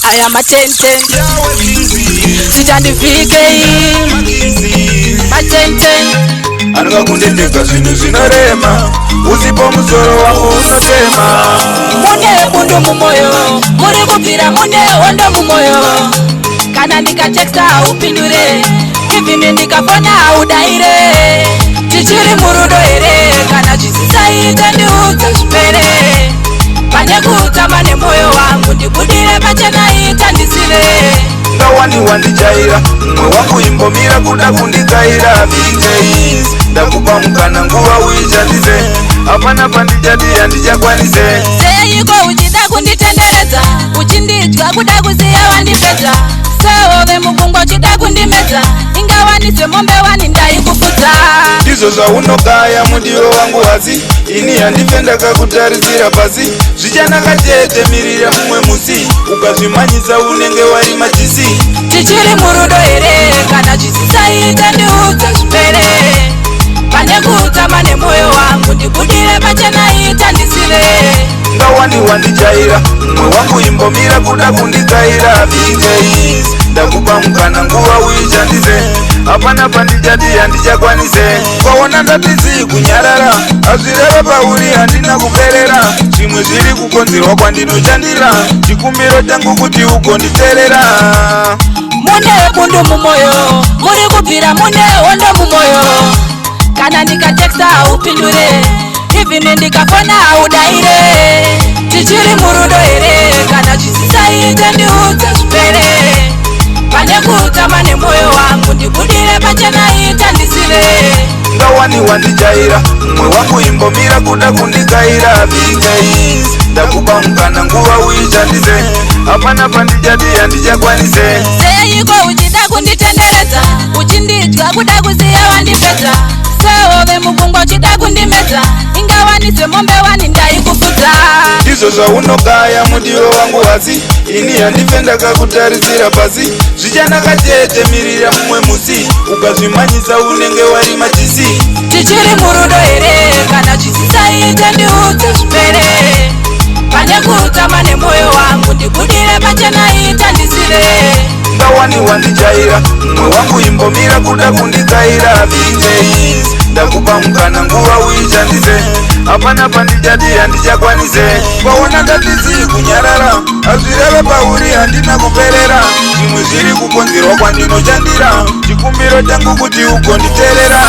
aya matenten sichandivike matenten Anaka kundendeka zvinhu zvinorema uzipo musoro wangu unotema. Mune bundu mumoyo muri kubvira mune hondo mumoyo kana ndikatexta upindure ivini ndikafona udaire tichiri murudo here kana chisisaita ndiudze zvipere pane kutama nemoyo wangu ndibudire pachenaita ndisire ngawani wandijaira mumwe wangu imbomira kuda kundikaira bingais ndakupa mukana nguva uishandise hapana pandijati handijakwanise seiko uchida kunditenderedza uchindidya kuda kuziya wandipedza seove mukungo uchida kundimedza ingawanise mombe wani ndaikufudza ndizvo zvaunogaya mudiwo wangu hasi ini handife ndakakutarisira pasi zvichanaka chete mirira mumwe musi ukazvimanyisa unenge wari machisi tichiri murudo here kana chisisaita ndiudze zvipere pane kutama nemoyo wangu ndibudire pachenaita ndisire ngawani wandijaira mumwe wangu imbomira kuda kundikaira bingais ndakupa mukana nguva uishandise hapana pandijati handijakwanise kwaona ndatizi kunyarara hazvireva pauri handina kuperera zvimwe zviri kukonzerwa kwandinoshandira chikumbiro changu kuti ugonditerera. Mune bundu mumoyo muri kubvira mune hondo mumoyo kana ndikatexta upindure ivini ndikafona udaire tichiri murudo here kana chisisaite ndiudze zvipere pane kutama nemoyo wangu ndibudire pachenaita ndisire ngawani wandijaira mumwe wangu imbomira kuda kundikaira bingais ndakupa mukana nguva uishandise hapana pandijati handijakwanise seiko uchida kunditenderedza uchindidya kuda kuziya wandipedza seove mukungo uchida kundimedza ingawanise mombe wani ndaikufudza ndizvo zvaunogaya mudiwo wangu hasi ini handife ndakakutarisira pasi zvichanaka chete mirira mumwe musi ukazvimanyisa unenge wari machisi tichiri murudo here kana chisisaite ndiudze zvipere pane kutama nemoyo wangu ndibudire pachenaita ndisire ngawani wandijaira mumwe wangu imbomira kuda kundikaira bingais ndakupa mukana nguva uishandise hapana pandijati handijakwanise kwaona ndatizi kunyarara hazvireve pauri handina kuperera zvimwe zviri kukonzerwa kwandinoshandira chikumbiro changu kuti ugonditerera.